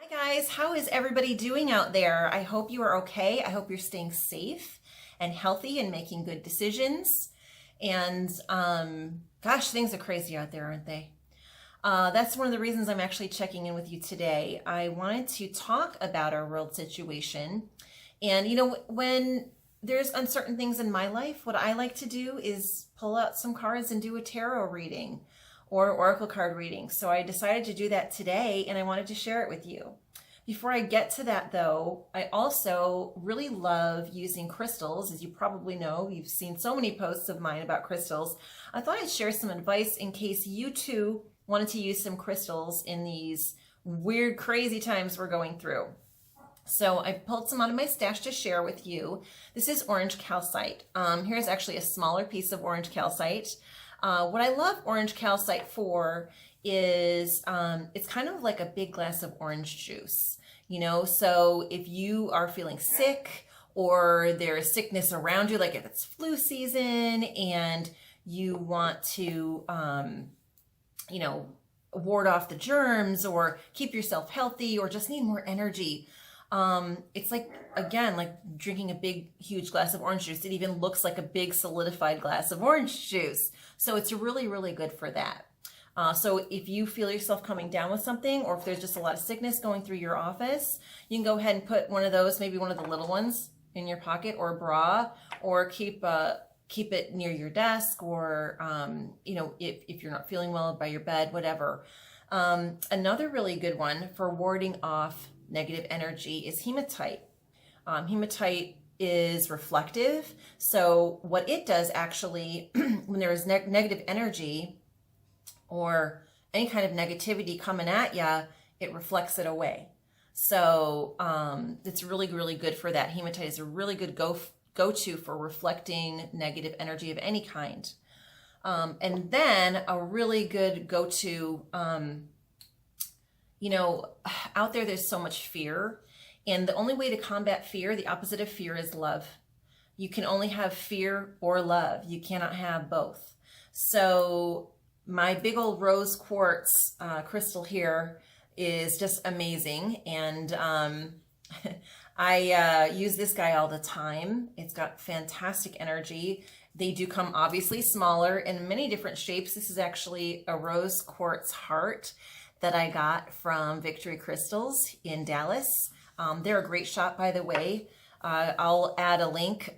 Hi guys, how is everybody doing out there? I hope you are okay. I hope you're staying safe and healthy and making good decisions. And gosh, things are crazy out there, aren't they? That's one of the reasons I'm actually checking in with you today. I wanted to talk about our world situation. And when there's uncertain things in my life, what I like to do is pull out some cards and do a tarot reading or oracle card reading. So I decided to do that today and I wanted to share it with you. Before I get to that though, I also really love using crystals. As you probably know, you've seen so many posts of mine about crystals. I thought I'd share some advice in case you too wanted to use some crystals in these weird, crazy times we're going through. So I pulled some out of my stash to share with you. This is orange calcite. Here's actually a smaller piece of orange calcite. What I love orange calcite for is it's kind of like a big glass of orange juice, so if you are feeling sick or there's sickness around you, like if it's flu season and you want to, ward off the germs or keep yourself healthy or just need more energy. It's like, again, like drinking a big, huge glass of orange juice. It even looks like a big solidified glass of orange juice. So it's really, really good for that. So if you feel yourself coming down with something, or if there's just a lot of sickness going through your office, you can go ahead and put one of those, maybe one of the little ones in your pocket or bra, or keep it near your desk, or, if you're not feeling well by your bed, whatever. Another really good one for warding off negative energy is hematite. Hematite is reflective. So what it does actually, when there is negative energy or any kind of negativity coming at you, it reflects it away. So it's really, really good for that. Hematite is a really good go-to for reflecting negative energy of any kind. And then a really good go-to, out there's so much fear. And the only way to combat fear, the opposite of fear, is love. You can only have fear or love. You cannot have both. So my big old rose quartz crystal here is just amazing. And I use this guy all the time. It's got fantastic energy. They do come obviously smaller in many different shapes. This is actually a rose quartz heart that I got from Victory Crystals in Dallas. They're a great shop, by the way. I'll add a link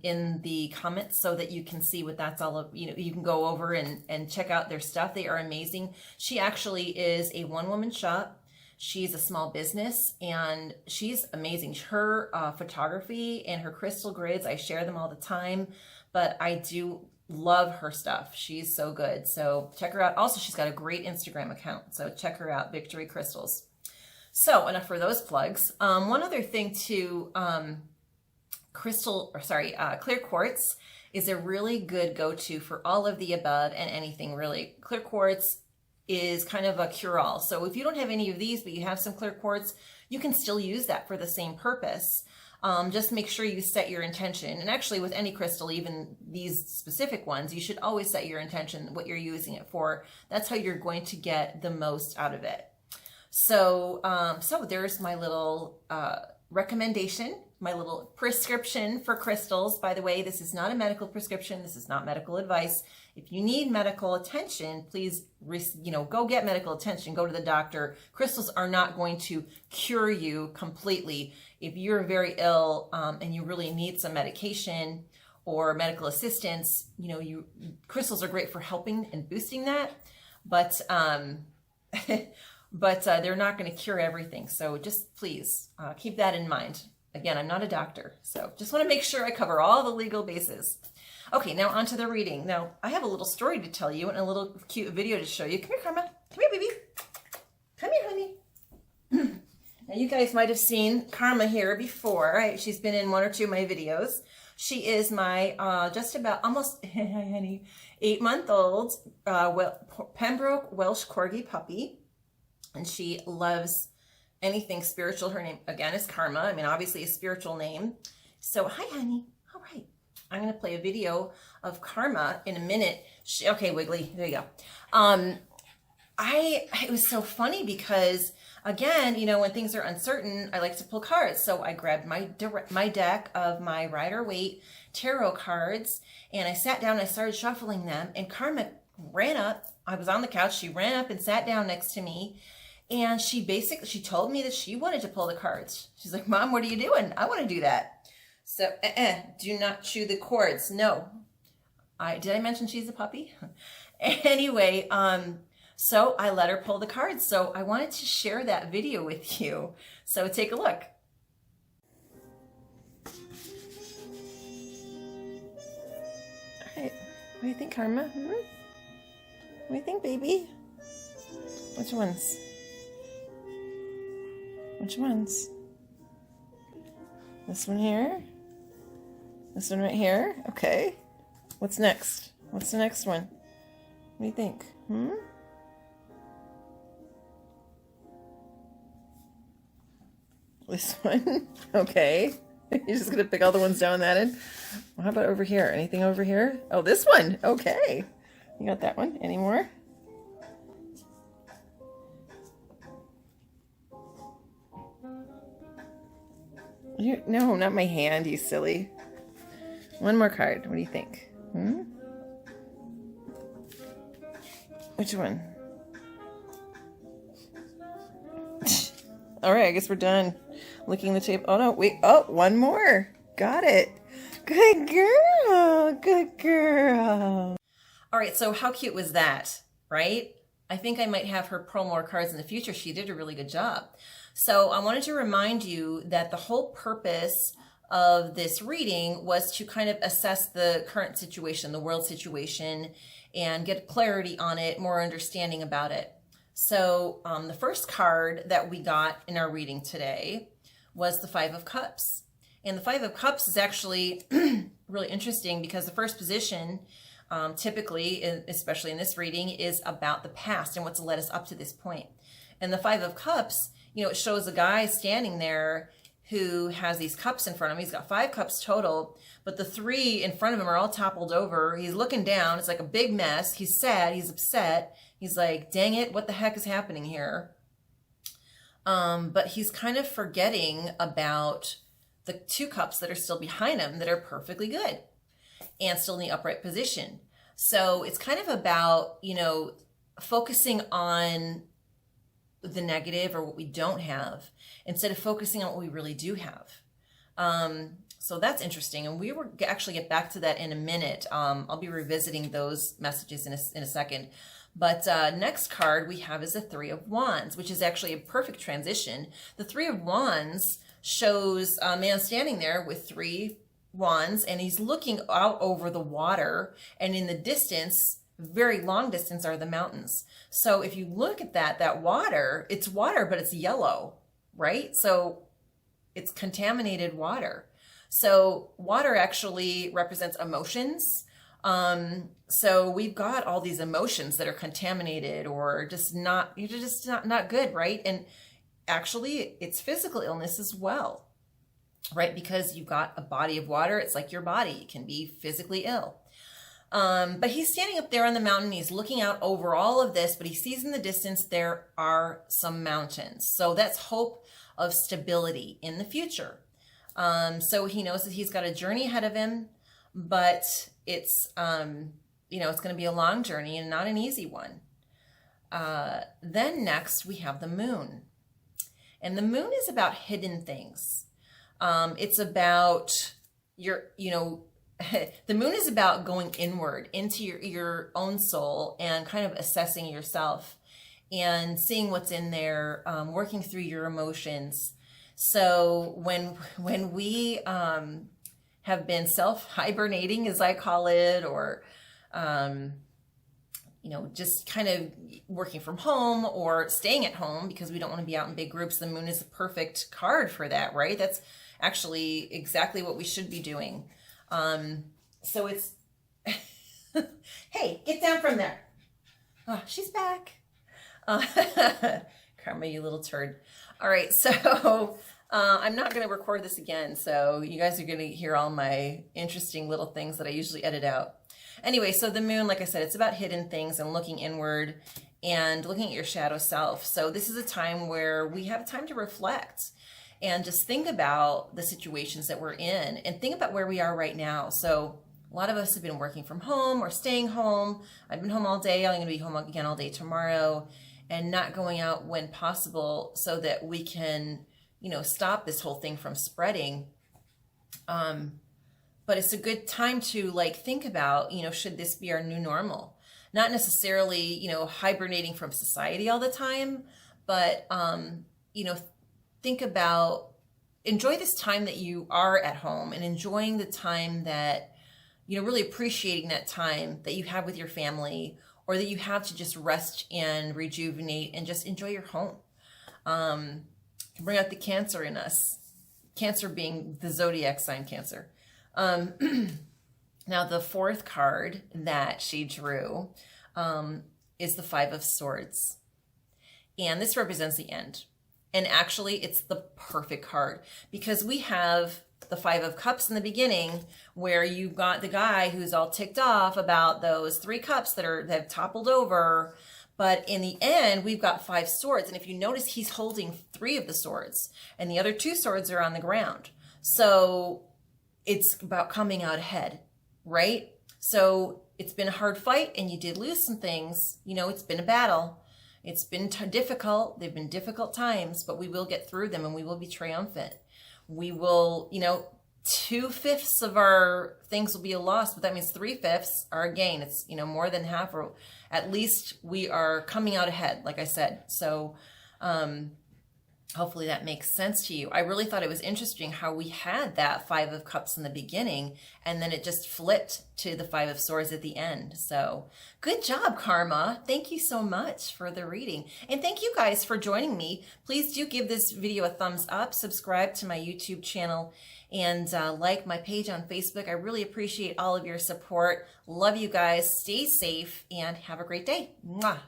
in the comments so that you can see what that's all of. You can go over and check out their stuff. They are amazing. She actually is a one-woman shop. She's a small business and she's amazing. Her photography and her crystal grids, I share them all the time, but I do love her stuff. She's so good. So check her out. Also, she's got a great Instagram account. So check her out, Victory Crystals. So enough for those plugs. One other thing too, clear quartz is a really good go-to for all of the above and anything really. Clear quartz is kind of a cure-all. So if you don't have any of these, but you have some clear quartz, you can still use that for the same purpose. Just make sure you set your intention. And actually with any crystal, even these specific ones, you should always set your intention, what you're using it for. That's how you're going to get the most out of it. So, there's my little recommendation, my little prescription for crystals. By the way, this is not a medical prescription. This is not medical advice. If you need medical attention, please, go get medical attention. Go to the doctor. Crystals are not going to cure you completely. If you're very ill and you really need some medication or medical assistance, crystals are great for helping and boosting that. But they're not going to cure everything. So just please keep that in mind. Again, I'm not a doctor, so just want to make sure I cover all the legal bases. Okay, now on to the reading. Now, I have a little story to tell you and a little cute video to show you. Come here, Karma. Come here, baby. Come here, honey. Now, you guys might have seen Karma here before. Right? She's been in one or two of my videos. She is my just about almost, honey, 8-month-old Pembroke Welsh Corgi puppy. And she loves anything spiritual. Her name, again, is Karma. I mean, obviously a spiritual name. So, hi, honey. All right. I'm going to play a video of Karma in a minute. Okay, Wiggly. There you go. It was so funny because again, you know, when things are uncertain, I like to pull cards. So I grabbed my deck of my Rider-Waite tarot cards, and I sat down and I started shuffling them, and Karma ran up. I was on the couch. She ran up and sat down next to me, and she told me that she wanted to pull the cards. She's like, Mom, what are you doing? I want to do that. So, do not chew the cords. No. Did I mention she's a puppy? Anyway, so I let her pull the cards. So I wanted to share that video with you. So take a look. All right. What do you think, Karma? What do you think, baby? Which ones? Which ones? This one here? This one right here? Okay. What's next? What's the next one? What do you think? This one? Okay. You're just going to pick all the ones down that end? Well, how about over here? Anything over here? Oh, this one. Okay. You got that one. Any more? No, not my hand, you silly. One more card. What do you think? Which one? All right, I guess we're done licking the tape. Oh, no, wait. Oh, one more. Got it. Good girl. Good girl. All right, so how cute was that, right? I think I might have her pull more cards in the future. She did a really good job. So I wanted to remind you that the whole purpose of this reading was to kind of assess the current situation, the world situation, and get clarity on it, more understanding about it. So the first card that we got in our reading today was the Five of Cups. And the Five of Cups is actually really interesting because the first position, typically, especially in this reading, is about the past and what's led us up to this point. And the Five of Cups, you know, it shows a guy standing there who has these cups in front of him. He's got 5 cups total, but the 3 in front of him are all toppled over. He's looking down. It's like a big mess. He's sad. He's upset. He's like, dang it, what the heck is happening here? But he's kind of forgetting about the 2 cups that are still behind him that are perfectly good and still in the upright position. So it's kind of about, you know, focusing on the negative or what we don't have instead of focusing on what we really do have. So that's interesting. And we will actually get back to that in a minute. I'll be revisiting those messages in a second. But next card we have is the Three of Wands, which is actually a perfect transition. The Three of Wands shows a man standing there with 3 wands, and he's looking out over the water, and in the distance, very long distance, are the mountains. So if you look at that water, it's water, but it's yellow, right? So it's contaminated water. So water actually represents emotions. So we've got all these emotions that are contaminated or just not good, right? And actually it's physical illness as well, right? Because you've got a body of water. It's like your body can be physically ill. But he's standing up there on the mountain. He's looking out over all of this, but he sees in the distance there are some mountains. So that's hope of stability in the future. So he knows that he's got a journey ahead of him, but it's, it's going to be a long journey and not an easy one. Then next we have the moon. And the moon is about hidden things. It's about the moon is about going inward into your own soul and kind of assessing yourself and seeing what's in there, working through your emotions. So when we have been self-hibernating, as I call it, or just kind of working from home or staying at home because we don't want to be out in big groups, the moon is a perfect card for that, right? That's actually exactly what we should be doing. So it's, hey, get down from there. Oh, she's back. Karma, you little turd. All right. So, I'm not going to record this again. So you guys are going to hear all my interesting little things that I usually edit out. Anyway, so the moon, like I said, it's about hidden things and looking inward and looking at your shadow self. So this is a time where we have time to reflect and just think about the situations that we're in and think about where we are right now. So a lot of us have been working from home or staying home. I've been home all day. I'm going to be home again all day tomorrow, and not going out when possible so that we can, stop this whole thing from spreading. But it's a good time to think about, should this be our new normal? Not necessarily, hibernating from society all the time, but, think about, enjoy this time that you are at home, and enjoying the time that, really appreciating that time that you have with your family, or that you have to just rest and rejuvenate and just enjoy your home. Bring out the Cancer in us. Cancer being the zodiac sign Cancer. Now, the fourth card that she drew is the Five of Swords. And this represents the end. And actually, it's the perfect card, because we have the Five of Cups in the beginning, where you've got the guy who's all ticked off about those 3 cups that have toppled over. But in the end, we've got 5 swords. And if you notice, he's holding 3 of the swords, and the other 2 swords are on the ground. So it's about coming out ahead, right? So it's been a hard fight, and you did lose some things. It's been a battle. It's been difficult. They've been difficult times, but we will get through them, and we will be triumphant. We will, 2/5 of our things will be a loss, but that means 3/5 are a gain. It's, more than half, or at least we are coming out ahead, like I said. So, hopefully that makes sense to you. I really thought it was interesting how we had that 5 of Cups in the beginning, and then it just flipped to the 5 of Swords at the end. So good job, Karma. Thank you so much for the reading. And thank you guys for joining me. Please do give this video a thumbs up, subscribe to my YouTube channel, and like my page on Facebook. I really appreciate all of your support. Love you guys. Stay safe and have a great day. Mwah.